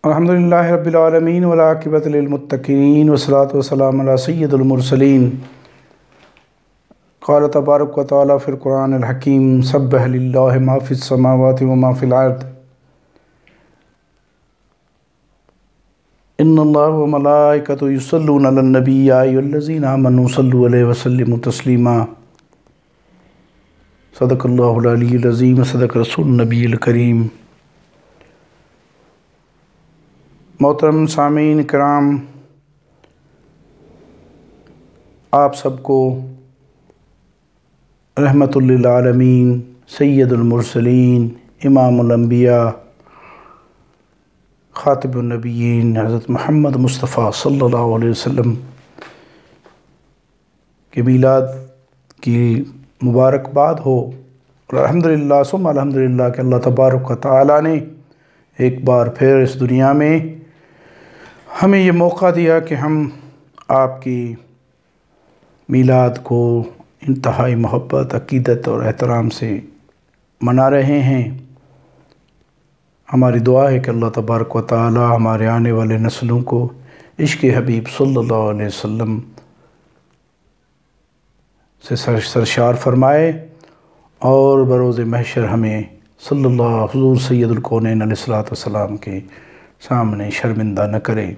الحمدللہ رب العالمین والعاقبۃ للمتقین والصلاۃ والسلام علی سید المرسلین۔ قال تبارک و تعالی فی القرآن الحکیم سبح للہ ما فی السماوات و ما فی الارض ان اللہ و ملائکۃ یصلون علی النبی یا ایھا الذین آمنوا صلوا علیہ وسلموا تسلیما۔ صدق اللہ العلی العظیم، صدق رسول النبی الکریم۔ محترم سامعین کرام، آپ سب کو رحمت للعالمین، سید المرسلین، امام الانبیاء، خاتم النبیین حضرت محمد مصطفیٰ صلی اللہ علیہ وسلم کے میلاد کی مبارکباد ہو، اور الحمدللہ ثم الحمدللہ کہ اللہ تبارک و تعالیٰ نے ایک بار پھر اس دنیا میں ہمیں یہ موقع دیا کہ ہم آپ کی میلاد کو انتہائی محبت، عقیدت اور احترام سے منا رہے ہیں۔ ہماری دعا ہے کہ اللہ تبارک و تعالی ہمارے آنے والے نسلوں کو عشق حبیب صلی اللہ علیہ وسلم سے سرشار فرمائے، اور بروز محشر ہمیں صلی اللہ حضور سید الکونین علیہ السلام کے سامنے شرمندہ نہ کرے۔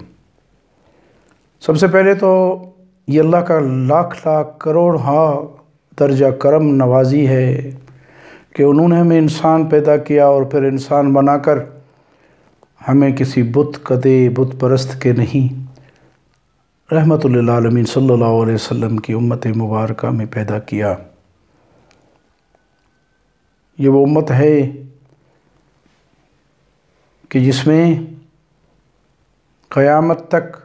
سب سے پہلے تو یہ اللہ کا لاکھ لاکھ کروڑ درجہ کرم نوازی ہے کہ انہوں نے ہمیں انسان پیدا کیا اور پھر انسان بنا کر ہمیں کسی بت قدے، بت پرست کے نہیں، رحمت للعالمین صلی اللہ علیہ وسلم کی امت مبارکہ میں پیدا کیا۔ یہ وہ امت ہے کہ جس میں قیامت تک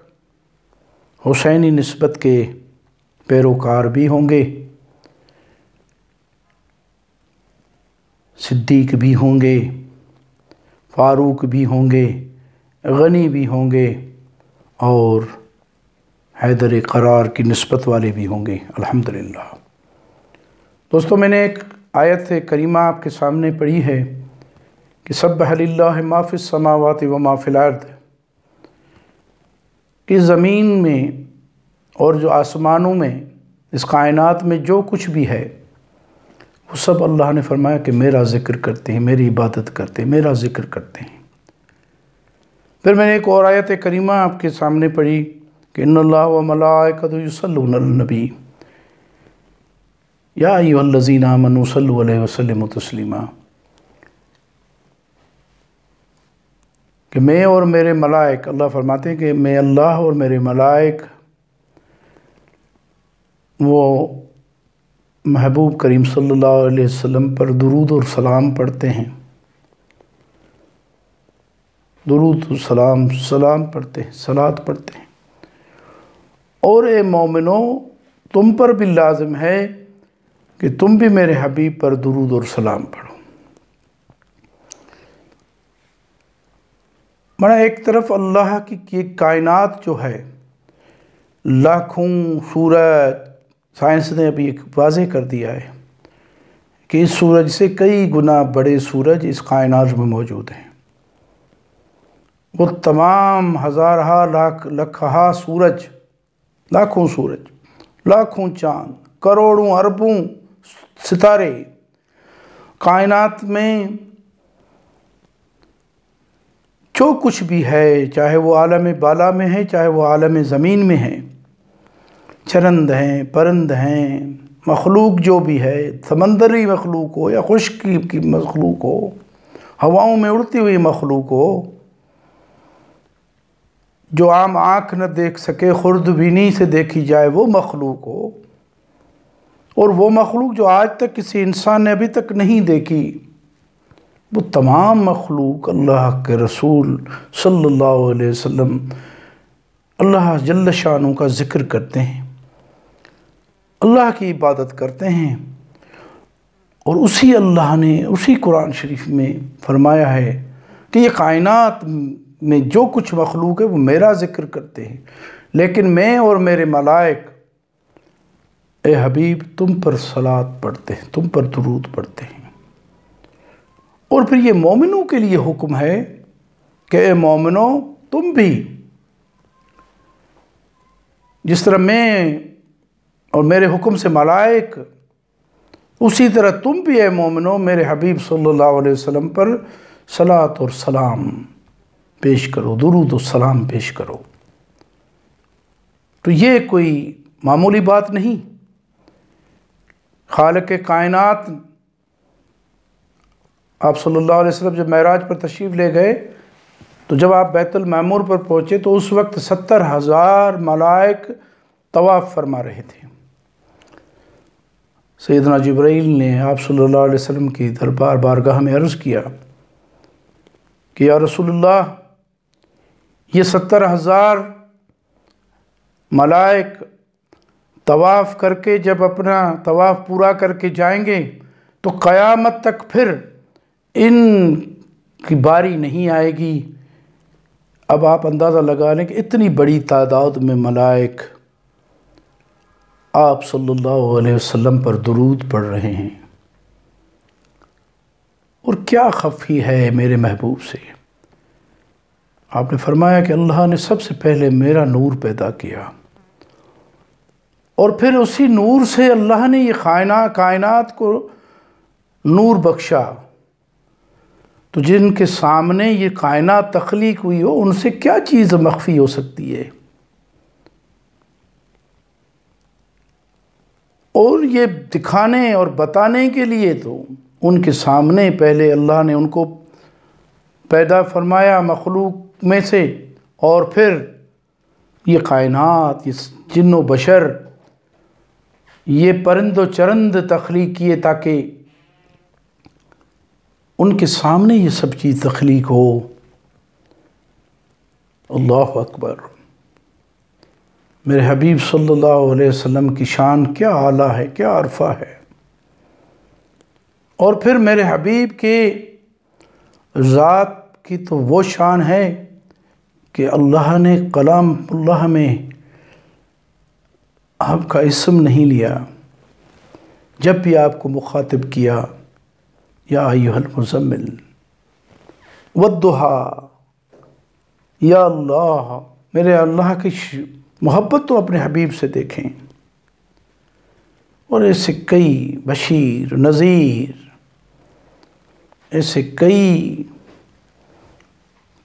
حسینی نسبت کے پیروکار بھی ہوں گے، صدیق بھی ہوں گے، فاروق بھی ہوں گے، غنی بھی ہوں گے، اور حیدر قرار کی نسبت والے بھی ہوں گے، الحمدللہ۔ دوستو، میں نے ایک آیت کریمہ آپ کے سامنے پڑھی ہے کہ سبح للہ ما فی السماوات و ما فی الارض، کہ زمین میں اور جو آسمانوں میں، اس کائنات میں جو کچھ بھی ہے، وہ سب اللہ نے فرمایا کہ میرا ذکر کرتے ہیں، میری عبادت کرتے ہیں، میرا ذکر کرتے ہیں۔ پھر میں نے ایک اور آیت کریمہ آپ کے سامنے پڑھی کہ ان اللہ و ملائکۃ یصلون علی النبی یا ایھا الذین آمنوا صلوا علیہ وسلموا تسلیما، کہ میں اور میرے ملائک، اللہ فرماتے ہیں کہ میں اللہ اور میرے ملائک وہ محبوب کریم صلی اللہ علیہ وسلم پر درود اور سلام پڑھتے ہیں، درود و سلام پڑھتے ہیں، صلوات پڑھتے ہیں۔ اور اے مومنو، تم پر بھی لازم ہے کہ تم بھی میرے حبیب پر درود اور سلام پڑھو۔ مانا ایک طرف اللہ کی کائنات جو ہے، لاکھوں سورج، سائنس نے ابھی ایک واضح کر دیا ہے کہ اس سورج سے کئی گنا بڑے سورج اس کائنات میں موجود ہیں۔ وہ تمام ہزارہا لکھہا سورج، لاکھوں سورج، لاکھوں چاند، کروڑوں اربوں ستارے کائنات میں جو کچھ بھی ہے، چاہے وہ عالم بالا میں ہے، چاہے وہ عالم زمین میں ہے، چرند ہیں، پرند ہیں، مخلوق جو بھی ہے، سمندری مخلوق ہو یا خشک کی مخلوق ہو، ہواؤں میں اڑتی ہوئی مخلوق ہو، جو عام آنکھ نہ دیکھ سکے، خوردبینی سے دیکھی جائے وہ مخلوق ہو، اور وہ مخلوق جو آج تک کسی انسان نے ابھی تک نہیں دیکھی، وہ تمام مخلوق اللہ کے رسول صلی اللہ علیہ وسلم اللہ جل شانہ کا ذکر کرتے ہیں، اللہ کی عبادت کرتے ہیں۔ اور اسی اللہ نے اسی قرآن شریف میں فرمایا ہے کہ یہ کائنات میں جو کچھ مخلوق ہے وہ میرا ذکر کرتے ہیں، لیکن میں اور میرے ملائک اے حبیب تم پر صلوات پڑھتے ہیں، تم پر درود پڑھتے ہیں۔ اور پھر یہ مومنوں کے لیے حکم ہے کہ اے مومنو تم بھی جس طرح میں اور میرے حکم سے ملائک، اسی طرح تم بھی اے مومنو میرے حبیب صلی اللہ علیہ وسلم پر صلاۃ اور سلام پیش کرو، درود و سلام پیش کرو۔ تو یہ کوئی معمولی بات نہیں۔ خالق کائنات آپ صلی اللہ علیہ وسلم جب معراج پر تشریف لے گئے تو جب آپ بیت المعمور پر پہنچے تو اس وقت 70,000 ملائک طواف فرما رہے تھے۔ سیدنا جبرائیل نے آپ صلی اللہ علیہ وسلم کی بارگاہ میں عرض کیا کہ یا رسول اللہ، یہ 70,000 ملائک طواف کر کے جب اپنا طواف پورا کر کے جائیں گے تو قیامت تک پھر ان کی باری نہیں آئے گی۔ اب آپ اندازہ لگا لیں کہ اتنی بڑی تعداد میں ملائک آپ صلی اللہ علیہ وسلم پر درود پڑھ رہے ہیں، اور کیا خفی ہے میرے محبوب سے۔ آپ نے فرمایا کہ اللہ نے سب سے پہلے میرا نور پیدا کیا، اور پھر اسی نور سے اللہ نے یہ کائنات کو نور بخشا۔ تو جن کے سامنے یہ کائنات تخلیق ہوئی ہو، ان سے کیا چیز مخفی ہو سکتی ہے؟ اور یہ دکھانے اور بتانے کے لیے تو ان کے سامنے پہلے اللہ نے ان کو پیدا فرمایا مخلوق میں سے، اور پھر یہ کائنات، یہ جن و بشر، یہ پرند و چرند تخلیق کیے تاکہ ان کے سامنے یہ سب چیز تخلیق ہو۔ اللہ اکبر! میرے حبیب صلی اللہ علیہ وسلم کی شان کیا اعلیٰ ہے، کیا عرفہ ہے۔ اور پھر میرے حبیب کے ذات کی تو وہ شان ہے کہ اللہ نے کلام اللہ میں آپ کا اسم نہیں لیا، جب بھی آپ کو مخاطب کیا یا ایھا المزمل والضحیٰ، یا اللہ، میرے اللہ کی محبت تو اپنے حبیب سے دیکھیں۔ اور ایسے کئی بشیر نذیر، ایسے کئی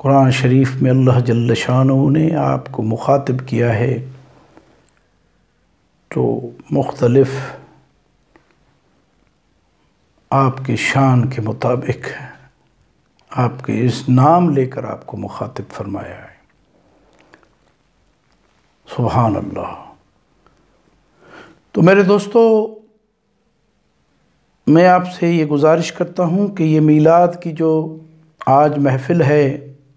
قرآن شریف میں اللہ جل شانہ نے آپ کو مخاطب کیا ہے، تو مختلف آپ کے شان کے مطابق آپ کے اس نام لے کر آپ کو مخاطب فرمایا ہے۔ سبحان اللہ! تو میرے دوستو، میں آپ سے یہ گزارش کرتا ہوں کہ یہ میلاد کی جو آج محفل ہے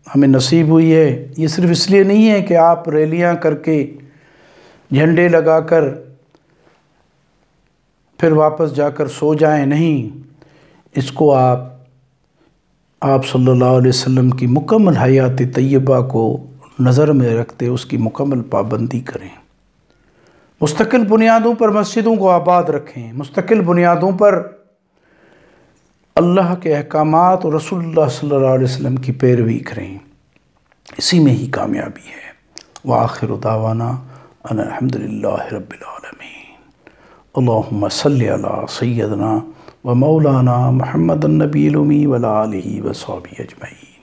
ہمیں نصیب ہوئی ہے، یہ صرف اس لیے نہیں ہے کہ آپ ریلیاں کر کے جھنڈے لگا کر پھر واپس جا کر سو جائیں، نہیں، اس کو آپ صلی اللہ علیہ وسلم کی مکمل حیات طیبہ کو نظر میں رکھتے اس کی مکمل پابندی کریں، مستقل بنیادوں پر مسجدوں کو آباد رکھیں، مستقل بنیادوں پر اللہ کے احکامات اور رسول اللہ صلی اللہ علیہ وسلم کی پیروی کریں، اسی میں ہی کامیابی ہے۔ وآخر دعوانا ان الحمد للہ رب العالمین۔ اللہم صلی علی سیدنا و مولانا محمد النبی الامی وعلی آلہ و صحبہ اجمعین۔